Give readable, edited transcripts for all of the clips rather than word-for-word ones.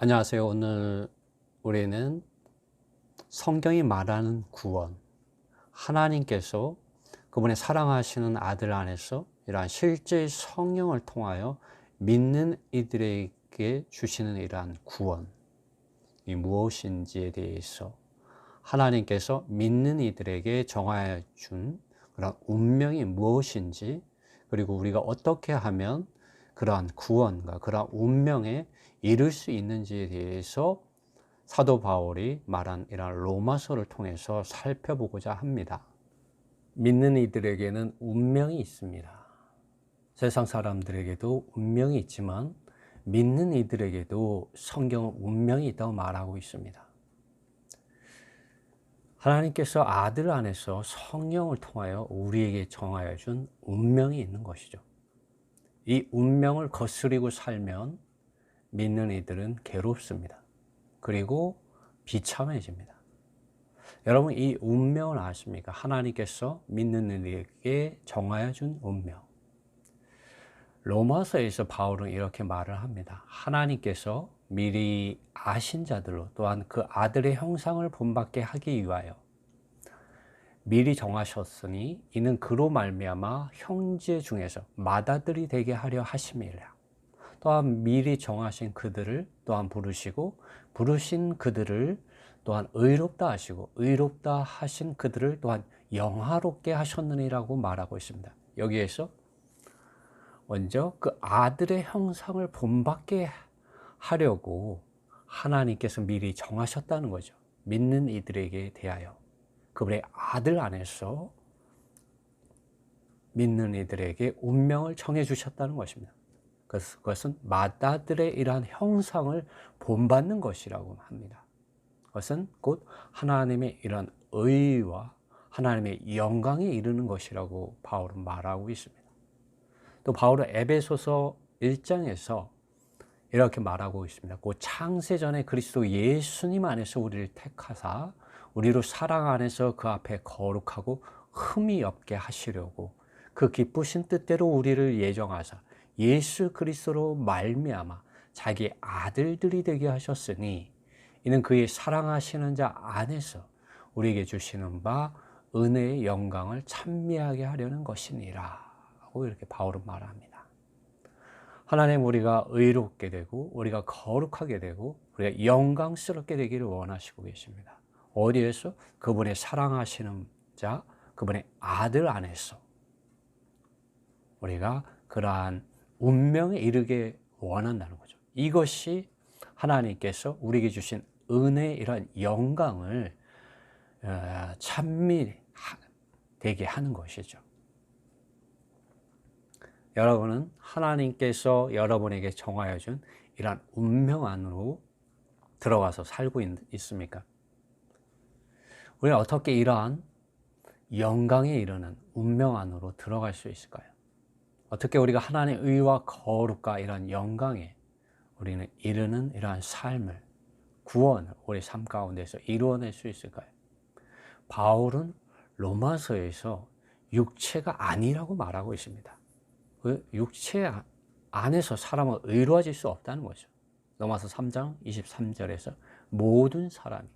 안녕하세요. 오늘 우리는 성경이 말하는 구원, 하나님께서 그분의 사랑하시는 아들 안에서 이러한 실제 성령을 통하여 믿는 이들에게 주시는 이러한 구원이 무엇인지에 대해서 하나님께서 믿는 이들에게 정하여 준 그런 운명이 무엇인지, 그리고 우리가 어떻게 하면 그러한 구원과 그러한 운명에 이룰 수 있는지에 대해서 사도 바울이 말한 이러한 로마서를 통해서 살펴보고자 합니다. 믿는 이들에게는 운명이 있습니다. 세상 사람들에게도 운명이 있지만 믿는 이들에게도 성경은 운명이 있다고 말하고 있습니다. 하나님께서 아들 안에서 성령을 통하여 우리에게 정하여 준 운명이 있는 것이죠. 이 운명을 거스리고 살면 믿는 이들은 괴롭습니다. 그리고 비참해집니다. 여러분, 이 운명을 아십니까? 하나님께서 믿는 이들에게 정하여 준 운명. 로마서에서 바울은 이렇게 말을 합니다. 하나님께서 미리 아신 자들로, 또한 그 아들의 형상을 본받게 하기 위하여 미리 정하셨으니 이는 그로 말미암아 형제 중에서 맏아들이 되게 하려 하심이라. 또한 미리 정하신 그들을 또한 부르시고, 부르신 그들을 또한 의롭다 하시고, 의롭다 하신 그들을 또한 영화롭게 하셨느니라고 말하고 있습니다. 여기에서 먼저 그 아들의 형상을 본받게 하려고 하나님께서 미리 정하셨다는 거죠. 믿는 이들에게 대하여 그분의 아들 안에서 믿는 이들에게 운명을 정해 주셨다는 것입니다. 그것은 맏아들의 이러한 형상을 본받는 것이라고 합니다. 그것은 곧 하나님의 이러한 의와 하나님의 영광에 이르는 것이라고 바울은 말하고 있습니다. 또 바울은 에베소서 1장에서 이렇게 말하고 있습니다. 그 창세전에 그리스도 예수님 안에서 우리를 택하사 우리로 사랑 안에서 그 앞에 거룩하고 흠이 없게 하시려고 그 기쁘신 뜻대로 우리를 예정하사 예수 그리스도로 말미암아 자기 아들들이 되게 하셨으니 이는 그의 사랑하시는 자 안에서 우리에게 주시는 바 은혜의 영광을 찬미하게 하려는 것이니라 하고 이렇게 바울은 말합니다. 하나님, 우리가 의롭게 되고 우리가 거룩하게 되고 우리가 영광스럽게 되기를 원하시고 계십니다. 어디에서? 그분의 사랑하시는 자, 그분의 아들 안에서 우리가 그러한 운명에 이르게 원한다는 거죠. 이것이 하나님께서 우리에게 주신 은혜의 이러한 영광을 찬미되게 하는 것이죠. 여러분은 하나님께서 여러분에게 정하여 준 이러한 운명 안으로 들어가서 살고 있습니까? 우리는 어떻게 이러한 영광에 이르는 운명 안으로 들어갈 수 있을까요? 어떻게 우리가 하나님의 의와 거룩과 이러한 영광에 우리는 이르는 이러한 삶을, 구원을 우리 삶 가운데서 이루어낼 수 있을까요? 바울은 로마서에서 육체가 아니라고 말하고 있습니다. 그 육체 안에서 사람은 의로워질 수 없다는 거죠. 로마서 3장 23절에서 모든 사람이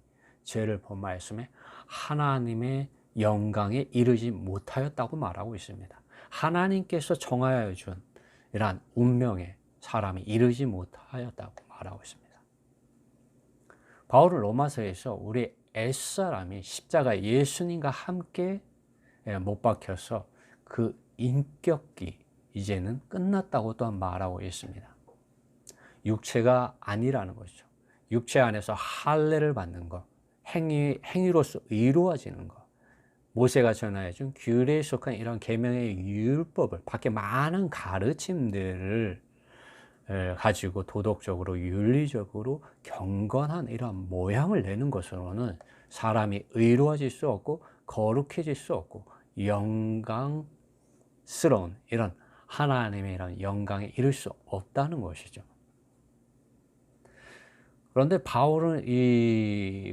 죄를 범하였음에 하나님의 영광에 이르지 못하였다고 말하고 있습니다. 하나님께서 정하여 준 이러한 운명에 사람이 이르지 못하였다고 말하고 있습니다. 바울은 로마서에서 우리 옛사람이 십자가 예수님과 함께 못 박혀서 그 인격기 이제는 끝났다고 또한 말하고 있습니다. 육체가 아니라는 것이죠. 육체 안에서 할례를 받는 것, 행위로서 의로워지는 것, 모세가 전하여준 규례에 속한 이런 계명의 율법을 밖에 많은 가르침들을 가지고 도덕적으로 윤리적으로 경건한 이런 모양을 내는 것으로는 사람이 의로워질 수 없고 거룩해질 수 없고 영광스러운 이런 하나님의 이런 영광에 이를 수 없다는 것이죠. 그런데 바울은 이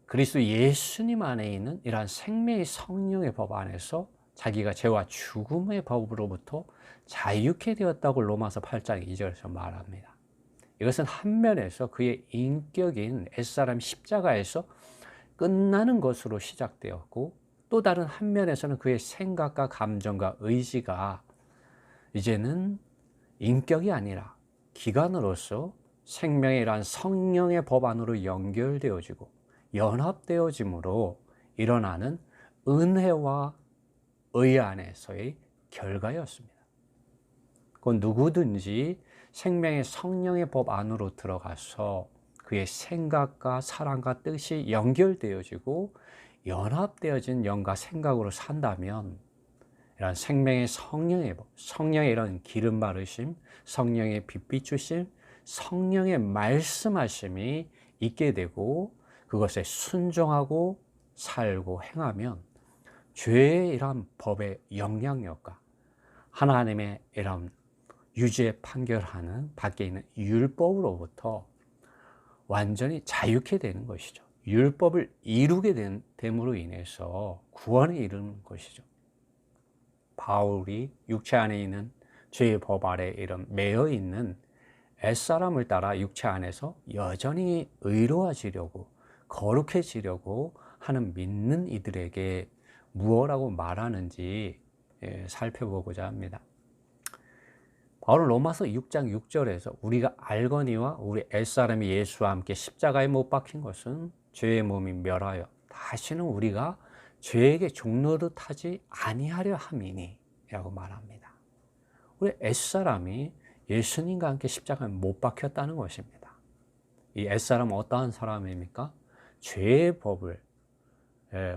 그리스도 예수님 안에 있는 이러한 생명의 성령의 법 안에서 자기가 죄와 죽음의 법으로부터 자유케 되었다고 로마서 8장 2절에서 말합니다. 이것은 한 면에서 그의 인격인 옛사람 십자가에서 끝나는 것으로 시작되었고, 또 다른 한 면에서는 그의 생각과 감정과 의지가 이제는 인격이 아니라 기관으로서 생명의 이러한 성령의 법 안으로 연결되어지고 연합되어짐으로 일어나는 은혜와 의 안에서의 결과였습니다. 그 누구든지 생명의 성령의 법 안으로 들어가서 그의 생각과 사랑과 뜻이 연결되어지고 연합되어진 영과 생각으로 산다면, 이런 생명의 성령의 법, 성령의 이런 기름 바르심, 성령의 빛 주심, 성령의 말씀하심이 있게 되고 그것에 순종하고 살고 행하면 죄의 이러한 법의 영향력과 하나님의 이런 유죄 판결하는 밖에 있는 율법으로부터 완전히 자유케 되는 것이죠. 율법을 이루게 됨으로 인해서 구원에 이르는 것이죠. 바울이 육체 안에 있는 죄의 법 아래 이런 매여 있는 옛사람을 따라 육체 안에서 여전히 의로워지려고 거룩해지려고 하는 믿는 이들에게 무엇라고 말하는지 살펴보고자 합니다. 바울은 로마서 6장 6절에서 우리가 알거니와 우리 옛사람이 예수와 함께 십자가에 못 박힌 것은 죄의 몸이 멸하여 다시는 우리가 죄에게 종노릇하지 아니하려 함이니 라고 말합니다. 우리 옛사람이 예수님과 함께 십자가에 못 박혔다는 것입니다. 이 옛사람은 어떠한 사람입니까? 죄의 법을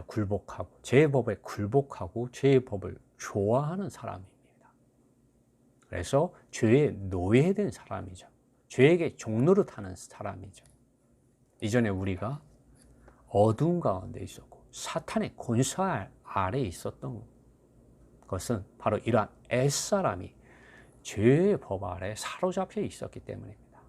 굴복하고 죄의 법에 굴복하고 죄의 법을 좋아하는 사람입니다. 그래서 죄에 노예된 사람이죠. 죄에게 종노릇하는 사람이죠. 이전에 우리가 어두운 가운데 있었고 사탄의 권세 아래 있었던 것은 바로 이러한 옛사람이 죄의 법 아래 사로잡혀 있었기 때문입니다.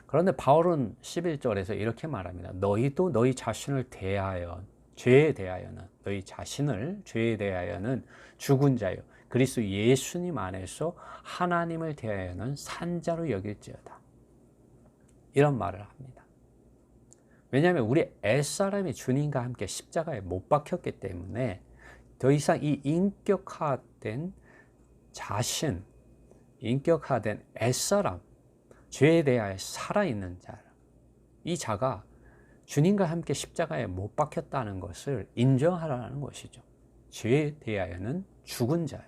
그런데 바울은 11절에서 이렇게 말합니다. 너희도 너희 자신을 대하여 죄에 대하여는 너희 자신을 죄에 대하여는 죽은 자요 그리스도 예수님 안에서 하나님을 대하여는 산자로 여길지어다. 이런 말을 합니다. 왜냐하면 우리 옛사람이 주님과 함께 십자가에 못 박혔기 때문에 더 이상 이 인격화된 자신, 인격화된 옛사람, 죄에 대하여 살아있는 자, 이 자가 주님과 함께 십자가에 못 박혔다는 것을 인정하라는 것이죠. 죄에 대하여는 죽은 자요.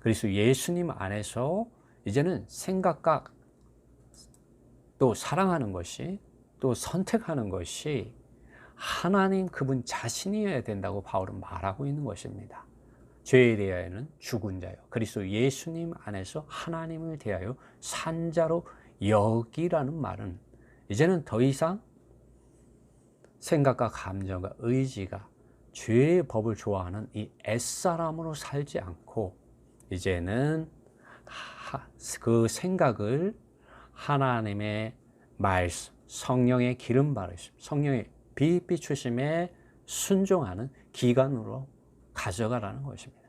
그래서 예수님 안에서 이제는 생각과 또 사랑하는 것이 또 선택하는 것이 하나님 그분 자신이어야 된다고 바울은 말하고 있는 것입니다. 죄에 대하여는 죽은 자요. 그리스도 예수님 안에서 하나님을 대하여 산 자로 여기라는 말은 이제는 더 이상 생각과 감정과 의지가 죄의 법을 좋아하는 이 옛사람으로 살지 않고 이제는 그 생각을 하나님의 말씀, 성령의 기름 바르심, 성령의 빛 비추심에 순종하는 기관으로 가져가라는 것입니다.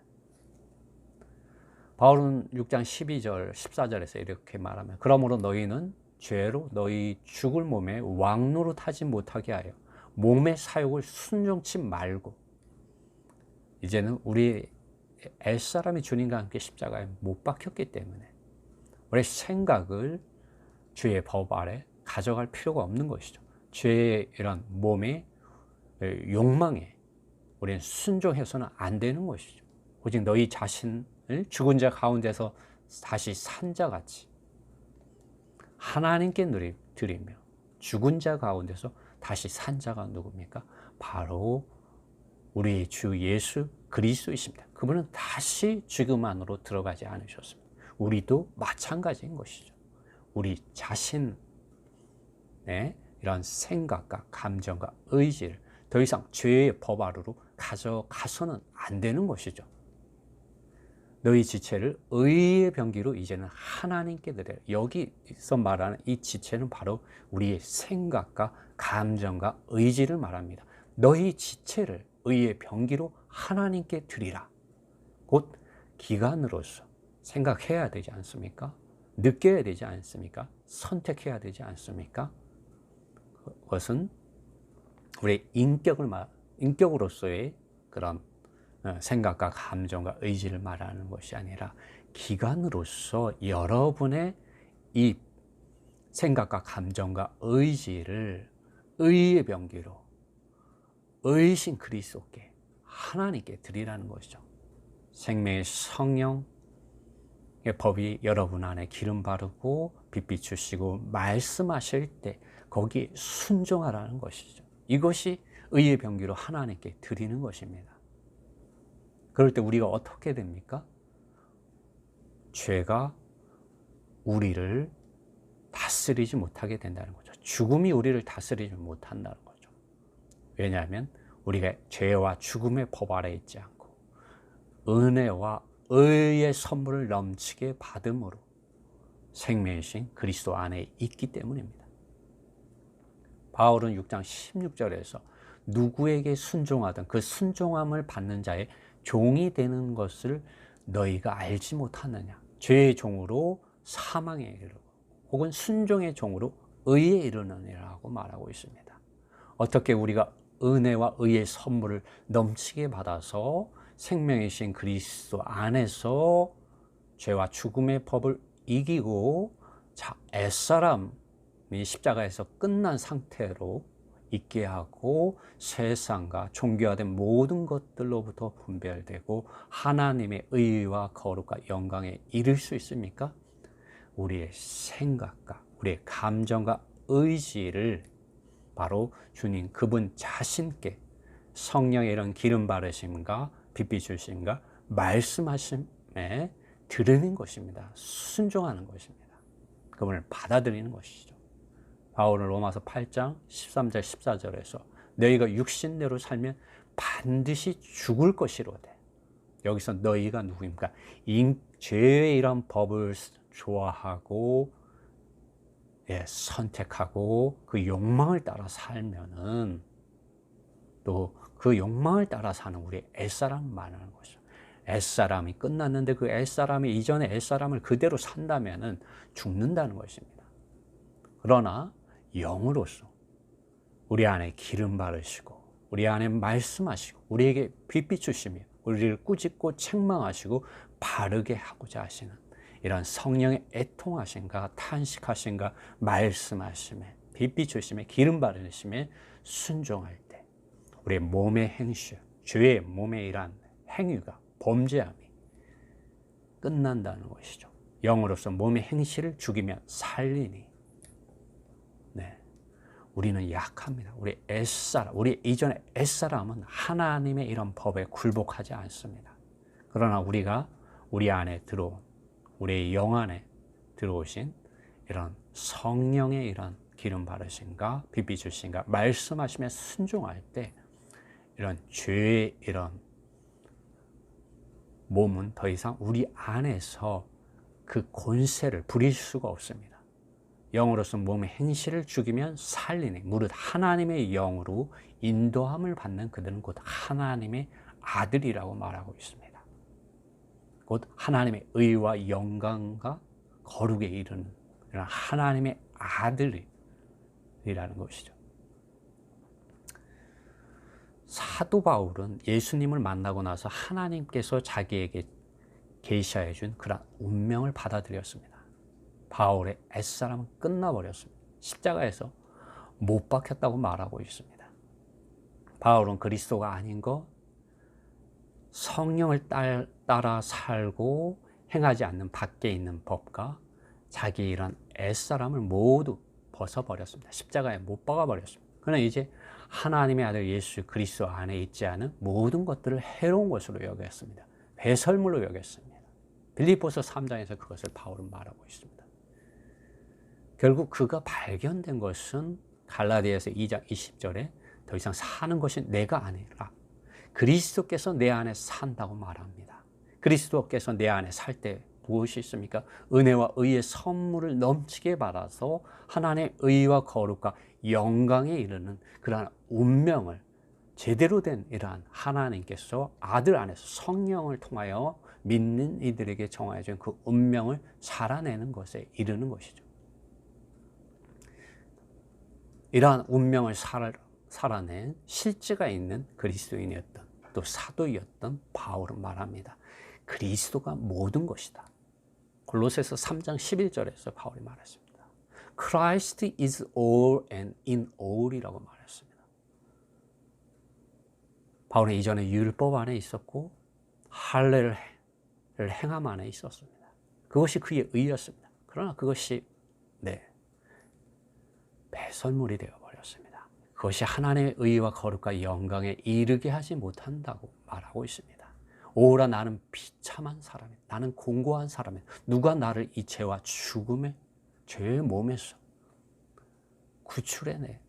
바울은 6장 12절, 14절에서 이렇게 말하면 그러므로 너희는 죄로 너희 죽을 몸에 왕노릇하지 못하게 하여 몸의 사욕을 순종치 말고, 이제는 우리 옛사람이 주님과 함께 십자가에 못 박혔기 때문에 우리 생각을 주의 법 아래 가져갈 필요가 없는 것이죠. 죄의 이런 몸의 욕망에 우리는 순종해서는 안 되는 것이죠. 오직 너희 자신을 죽은 자 가운데서 다시 산 자같이 하나님께 드리며 죽은 자 가운데서 다시 산 자가 누굽니까? 바로 우리 주 예수 그리스도이십니다. 그분은 다시 죽음 안으로 들어가지 않으셨습니다. 우리도 마찬가지인 것이죠. 우리 자신의 이런 생각과 감정과 의지를 더 이상 죄의 법 아래로 가져가서는 안 되는 것이죠. 너희 지체를 의의 병기로 이제는 하나님께 드려라. 여기서 말하는 이 지체는 바로 우리의 생각과 감정과 의지를 말합니다. 너희 지체를 의의 병기로 하나님께 드리라. 곧 기관으로서 생각해야 되지 않습니까? 느껴야 되지 않습니까? 선택해야 되지 않습니까? 그것은 우리의 인격으로서의 그런 생각과 감정과 의지를 말하는 것이 아니라 기관으로서 여러분의 이 생각과 감정과 의지를 의의 병기로 의신 그리스도께 하나님께 드리라는 것이죠. 생명의 성령의 법이 여러분 안에 기름 바르고 빛 비추시고 말씀하실 때 거기에 순종하라는 것이죠. 이것이 의의 병기로 하나님께 드리는 것입니다. 그럴 때 우리가 어떻게 됩니까? 죄가 우리를 다스리지 못하게 된다는 거죠. 죽음이 우리를 다스리지 못한다는 거죠. 왜냐하면 우리가 죄와 죽음의 법 아래에 있지 않고 은혜와 의의 선물을 넘치게 받음으로 생명이신 그리스도 안에 있기 때문입니다. 바울은 6장 16절에서 누구에게 순종하든 그 순종함을 받는 자의 종이 되는 것을 너희가 알지 못하느냐. 죄의 종으로 사망에 이르고 혹은 순종의 종으로 의에 이르느니라고 말하고 있습니다. 어떻게 우리가 은혜와 의의 선물을 넘치게 받아서 생명이신 그리스도 안에서 죄와 죽음의 법을 이기고 옛사람이 십자가에서 끝난 상태로 있게 하고 세상과 종교화된 모든 것들로부터 분별되고 하나님의 의와 거룩과 영광에 이를 수 있습니까? 우리의 생각과 우리의 감정과 의지를 바로 주님 그분 자신께 성령의 이런 기름 바르심과 빛 비추심과 말씀하심에 드리는 것입니다. 순종하는 것입니다. 그분을 받아들이는 것이죠. 바울은 로마서 8장 13절 14절에서 너희가 육신대로 살면 반드시 죽을 것이로되, 여기서 너희가 누구입니까? 죄의 이런 법을 좋아하고 선택하고 그 욕망을 따라 살면은 또 그 욕망을 따라 사는 우리 옛사람을 말하는 것이죠. 옛사람이 끝났는데 그 옛사람이 이전의 옛사람을 그대로 산다면은 죽는다는 것입니다. 그러나 영으로서 우리 안에 기름 바르시고 우리 안에 말씀하시고 우리에게 빛 비추시며 우리를 꾸짖고 책망하시고 바르게 하고자 하시는 이런 성령의 애통하심과 탄식하심과 말씀하심에 빛 비추심에 기름 바르심에 순종할 때 우리의 몸의 행실, 죄의 몸에 일한 행위가 범죄함이 끝난다는 것이죠. 영으로서 몸의 행실을 죽이면 살리니. 우리는 약합니다. 우리 이전의 옛사람은 하나님의 이런 법에 굴복하지 않습니다. 그러나 우리가 우리 안에 들어온, 우리의 영 안에 들어오신 이런 성령의 이런 기름 바르심과 빛 비추심과 말씀하시며 순종할 때 이런 죄의 이런 몸은 더 이상 우리 안에서 그 권세를 부릴 수가 없습니다. 영으로서 몸의 행실을 죽이면 살리니 무릇 하나님의 영으로 인도함을 받는 그들은 곧 하나님의 아들이라고 말하고 있습니다. 곧 하나님의 의와 영광과 거룩에 이르는 이런 하나님의 아들이라는 것이죠. 사도 바울은 예수님을 만나고 나서 하나님께서 자기에게 계시하여 준 그런 운명을 받아들였습니다. 바울의 옛사람은 끝나버렸습니다. 십자가에서 못 박혔다고 말하고 있습니다. 바울은 그리스도가 아닌 것, 성령을 따라 살고 행하지 않는 밖에 있는 법과 자기 이런 옛사람을 모두 벗어버렸습니다. 십자가에 못 박아버렸습니다. 그러나 이제 하나님의 아들 예수 그리스도 안에 있지 않은 모든 것들을 해로운 것으로 여겼습니다. 배설물로 여겼습니다. 빌립보서 3장에서 그것을 바울은 말하고 있습니다. 결국 그가 발견된 것은 갈라디아서 2장 20절에 더 이상 사는 것이 내가 아니라 그리스도께서 내 안에 산다고 말합니다. 그리스도께서 내 안에 살 때 무엇이 있습니까? 은혜와 의의 선물을 넘치게 받아서 하나님의 의와 거룩과 영광에 이르는 그러한 운명을 제대로 된 이러한 하나님께서 아들 안에서 성령을 통하여 믿는 이들에게 정하여진 그 운명을 살아내는 것에 이르는 것이죠. 이러한 운명을 살아낸 실제가 있는 그리스도인이었던 또 사도였던 바울은 말합니다. 그리스도가 모든 것이다. 골로새서 3장 11절에서 바울이 말했습니다. Christ is all and in all이라고 말했습니다. 바울은 이전에 율법 안에 있었고 할례를 행함 안에 있었습니다. 그것이 그의 의였습니다. 그러나 그것이 배설물이 되어버렸습니다. 그것이 하나님의 의와 거룩과 영광에 이르게 하지 못한다고 말하고 있습니다. 오라 나는 비참한 사람이다. 나는 공고한 사람이다. 누가 나를 이 죄와 죽음의 죄의 몸에서 구출해내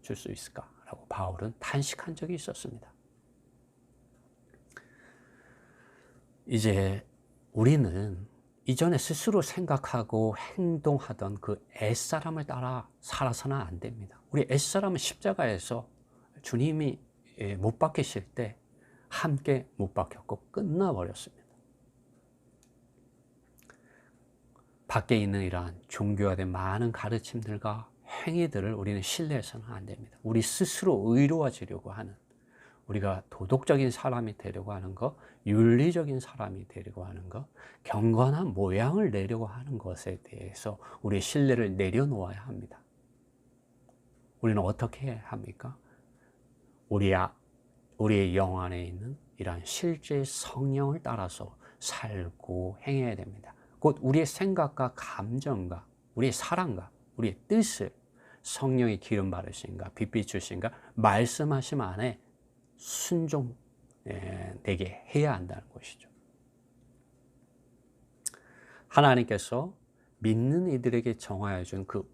줄 수 있을까라고 바울은 탄식한 적이 있었습니다. 이제 우리는 이전에 스스로 생각하고 행동하던 그 옛사람을 따라 살아서는 안 됩니다. 우리 옛사람은 십자가에서 주님이 못 박히실 때 함께 못 박혔고 끝나버렸습니다. 밖에 있는 이러한 종교화된 많은 가르침들과 행위들을 우리는 신뢰해서는 안 됩니다. 우리 스스로 의로워지려고 하는, 우리가 도덕적인 사람이 되려고 하는 것, 윤리적인 사람이 되려고 하는 것, 경건한 모양을 내려고 하는 것에 대해서 우리의 신뢰를 내려놓아야 합니다. 우리는 어떻게 해야 합니까? 우리의 영 안에 있는 이러한 실제 성령을 따라서 살고 행해야 됩니다. 곧 우리의 생각과 감정과 우리의 사랑과 우리의 뜻을 성령의 기름 바르신가 빛 주신가 말씀하심 안에 순종되게 해야 한다는 것이죠. 하나님께서 믿는 이들에게 정하여 준 그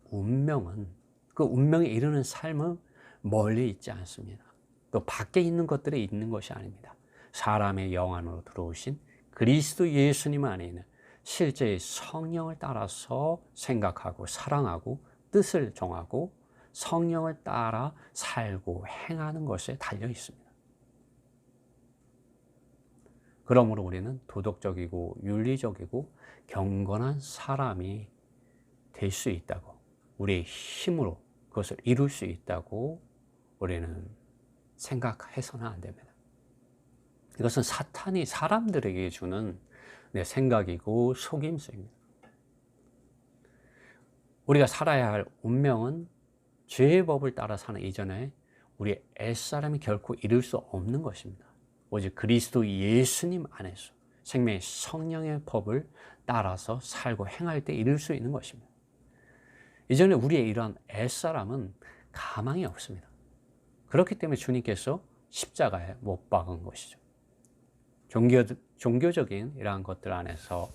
운명에 이르는 삶은 멀리 있지 않습니다. 또 밖에 있는 것들에 있는 것이 아닙니다. 사람의 영 안으로 들어오신 그리스도 예수님 안에 있는 실제의 성령을 따라서 생각하고 사랑하고 뜻을 정하고 성령을 따라 살고 행하는 것에 달려 있습니다. 그러므로 우리는 도덕적이고 윤리적이고 경건한 사람이 될 수 있다고, 우리의 힘으로 그것을 이룰 수 있다고 우리는 생각해서는 안 됩니다. 이것은 사탄이 사람들에게 주는 생각이고 속임수입니다. 우리가 살아야 할 운명은 죄의 법을 따라 사는 이전에 우리의 옛사람이 결코 이룰 수 없는 것입니다. 오직 그리스도 예수님 안에서 생명의 성령의 법을 따라서 살고 행할 때 이룰 수 있는 것입니다. 이전에 우리의 이러한 옛사람은 가망이 없습니다. 그렇기 때문에 주님께서 십자가에 못 박은 것이죠. 종교적인 이러한 것들 안에서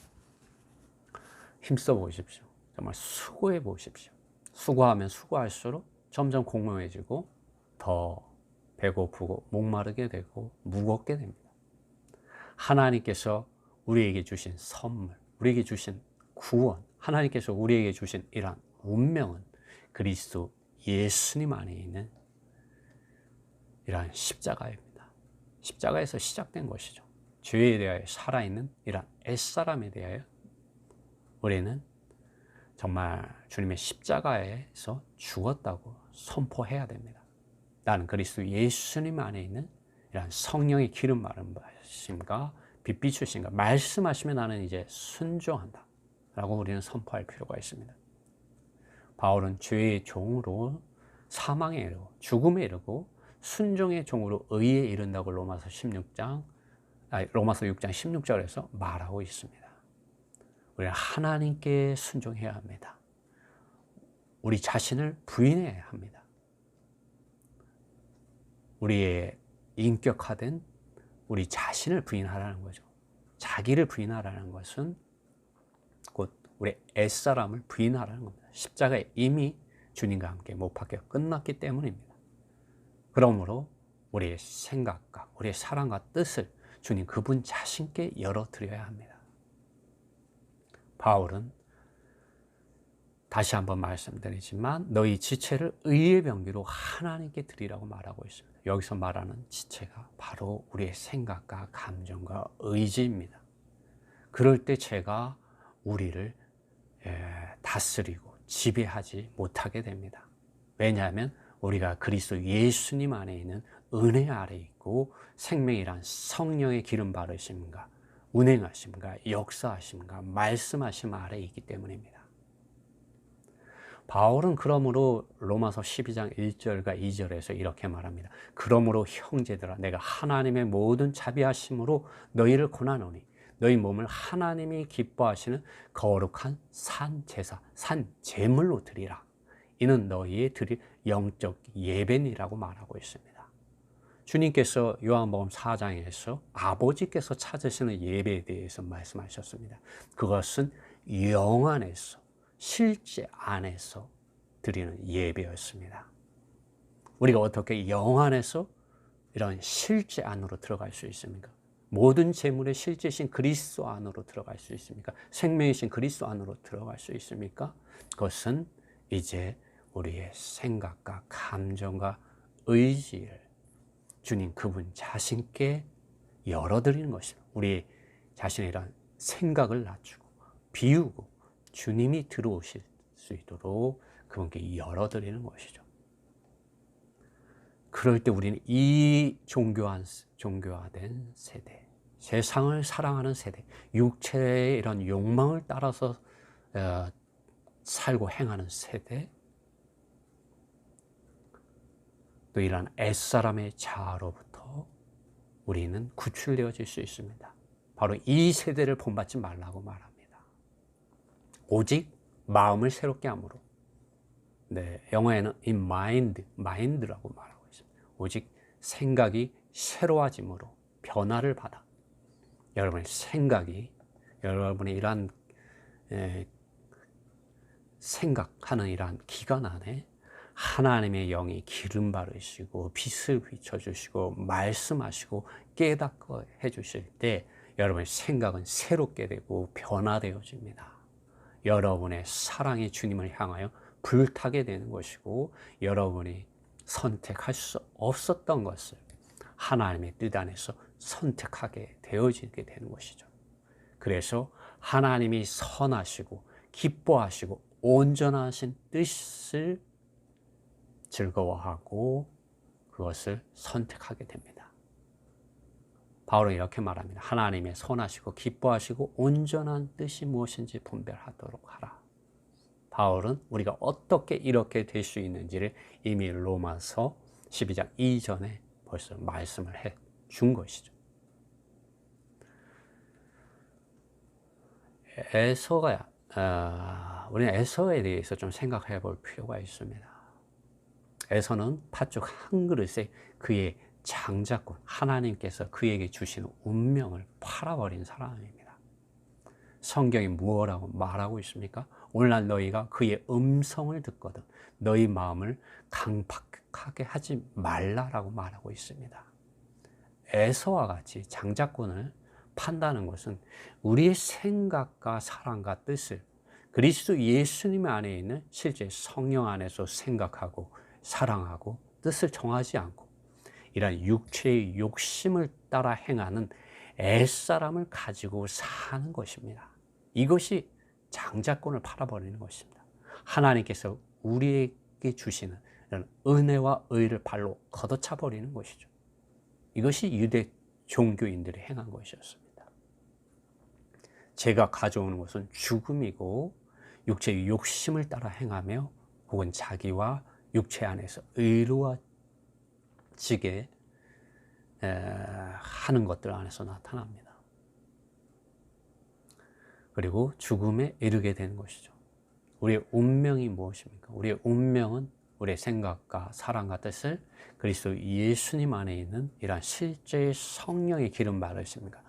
힘써 보십시오. 정말 수고해 보십시오. 수고하면 수고할수록 점점 공허해지고 더 배고프고 목마르게 되고 무겁게 됩니다. 하나님께서 우리에게 주신 선물, 우리에게 주신 구원, 하나님께서 우리에게 주신 이러한 운명은 그리스도 예수님 안에 있는 이러한 십자가입니다. 십자가에서 시작된 것이죠. 죄에 대하여 살아있는 이러한 옛사람에 대하여 우리는 정말 주님의 십자가에서 죽었다고 선포해야 됩니다. 나는 그리스도 예수님 안에 있는 이러한 성령의 기름 바르심과 빛 비추심과 말씀하시면 나는 이제 순종한다 라고 우리는 선포할 필요가 있습니다. 바울은 죄의 종으로 사망에 이르고 죽음에 이르고 순종의 종으로 의에 이른다고 로마서 6장 16절에서 말하고 있습니다. 우리는 하나님께 순종해야 합니다. 우리 자신을 부인해야 합니다. 우리의 인격화된 우리 자신을 부인하라는 거죠. 자기를 부인하라는 것은 곧 우리 옛사람을 부인하라는 겁니다. 십자가에 이미 주님과 함께 못 박혀 끝났기 때문입니다. 그러므로 우리의 생각과 우리의 사랑과 뜻을 주님 그분 자신께 열어드려야 합니다. 바울은 다시 한번 말씀드리지만 너희 지체를 의의 병기로 하나님께 드리라고 말하고 있습니다. 여기서 말하는 지체가 바로 우리의 생각과 감정과 의지입니다. 그럴 때 죄가 우리를 다스리고 지배하지 못하게 됩니다. 왜냐하면 우리가 그리스도 예수님 안에 있는 은혜 아래 있고 생명이란 성령의 기름 바르심과 운행하심과 역사하심과 말씀하심 아래 있기 때문입니다. 바울은 그러므로 로마서 12장 1절과 2절에서 이렇게 말합니다. 그러므로 형제들아 내가 하나님의 모든 자비하심으로 너희를 권하노니 너희 몸을 하나님이 기뻐하시는 거룩한 산 제사, 산 제물로 드리라. 이는 너희의 드릴 영적 예배니라고 말하고 있습니다. 주님께서 요한복음 4장에서 아버지께서 찾으시는 예배에 대해서 말씀하셨습니다. 그것은 영 안에서 실제 안에서 드리는 예배였습니다. 우리가 어떻게 영 안에서 이런 실제 안으로 들어갈 수 있습니까? 모든 재물의 실제신 그리스도 안으로 들어갈 수 있습니까? 생명이신 그리스도 안으로 들어갈 수 있습니까? 그것은 이제 우리의 생각과 감정과 의지를 주님 그분 자신께 열어드리는 것입니다. 우리 자신의 이런 생각을 낮추고 비우고 주님이 들어오실 수 있도록 그분께 열어드리는 것이죠. 그럴 때 우리는 이 종교화된 세대, 세상을 사랑하는 세대, 육체의 이런 욕망을 따라서 살고 행하는 세대, 또 이러한 옛사람의 자아로부터 우리는 구출되어질 수 있습니다. 바로 이 세대를 본받지 말라고 말합니다. 오직 마음을 새롭게 함으로, 영어에는 in mind라고 말하고 있습니다. 오직 생각이 새로워짐으로 변화를 받아 여러분의 생각이 여러분의 이러한 생각하는 이러한 기간 안에 하나님의 영이 기름 바르시고 빛을 비춰주시고 말씀하시고 깨닫게 해주실 때 여러분의 생각은 새롭게 되고 변화되어집니다. 여러분의 사랑이 주님을 향하여 불타게 되는 것이고 여러분이 선택할 수 없었던 것을 하나님의 뜻 안에서 선택하게 되어지게 되는 것이죠. 그래서 하나님이 선하시고 기뻐하시고 온전하신 뜻을 즐거워하고 그것을 선택하게 됩니다. 바울은 이렇게 말합니다. 하나님의 선하시고 기뻐하시고 온전한 뜻이 무엇인지 분별하도록 하라. 바울은 우리가 어떻게 이렇게 될 수 있는지를 이미 로마서 12장 이전에 벌써 말씀을 해 준 것이죠. 우리는 에서에 대해서 좀 생각해 볼 필요가 있습니다. 에서는 팥죽 한 그릇에 그의 장자권, 하나님께서 그에게 주신 운명을 팔아버린 사람입니다. 성경이 무엇라고 말하고 있습니까? 오늘날 너희가 그의 음성을 듣거든 너희 마음을 강팍하게 하지 말라라고 말하고 있습니다. 에서와 같이 장자권을 판다는 것은 우리의 생각과 사랑과 뜻을 그리스도 예수님 안에 있는 실제 성령 안에서 생각하고 사랑하고 뜻을 정하지 않고 이러한 육체의 욕심을 따라 행하는 옛사람을 가지고 사는 것입니다. 이것이 장자권을 팔아버리는 것입니다. 하나님께서 우리에게 주시는 이런 은혜와 의를 발로 걷어차 버리는 것이죠. 이것이 유대 종교인들이 행한 것이었습니다. 죄가 가져오는 것은 죽음이고 육체의 욕심을 따라 행하며 혹은 자기와 육체 안에서 의로워지게 하는 것들 안에서 나타납니다. 그리고 죽음에 이르게 되는 것이죠. 우리의 운명이 무엇입니까? 우리의 운명은 우리의 생각과 사랑과 뜻을 그리스도 예수님 안에 있는 이러한 실제의 성령의 기름 바르심과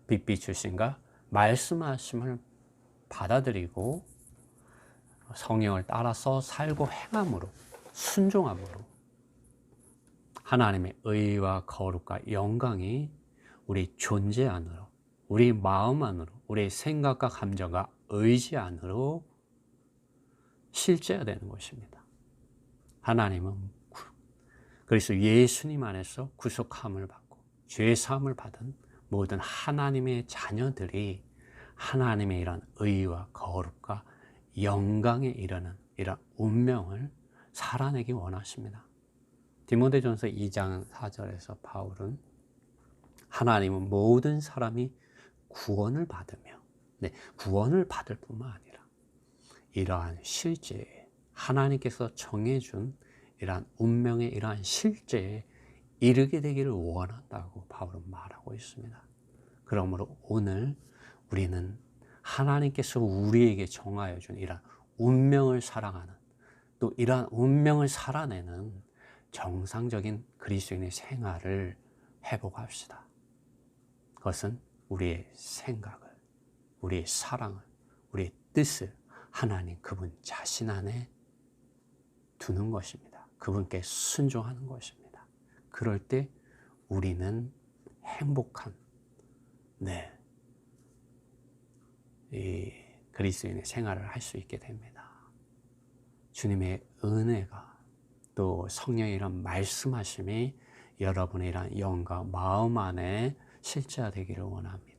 빛 비추심과 말씀하심을 받아들이고 성령을 따라서 살고 행함으로 순종함으로 하나님의 의와 거룩과 영광이 우리 존재 안으로 우리 마음 안으로 우리의 생각과 감정과 의지 안으로 실제화되는 것입니다. 하나님은 그리스도 예수님 안에서 구속함을 받고 죄사함을 받은 모든 하나님의 자녀들이 하나님의 이런 의와 거룩과 영광에 이르는 이런 운명을 살아내기 원하십니다. 디모데전서 2장 4절에서 바울은 하나님은 모든 사람이 구원을 받으며, 구원을 받을 뿐만 아니라 이러한 실제에 하나님께서 정해준 이러한 운명의 이러한 실제에 이르게 되기를 원한다고 바울은 말하고 있습니다. 그러므로 오늘 우리는 하나님께서 우리에게 정하여 준 이러한 운명을 사랑하는, 또 이러한 운명을 살아내는 정상적인 그리스도인의 생활을 회복합시다. 그것은 우리의 생각을, 우리의 사랑을, 우리의 뜻을 하나님 그분 자신 안에 두는 것입니다. 그분께 순종하는 것입니다. 그럴 때 우리는 행복한 이 그리스도인의 생활을 할 수 있게 됩니다. 주님의 은혜가, 또 성령의 이런 말씀하심이 여러분의 이런 영과 마음 안에 실제화되기를 원합니다.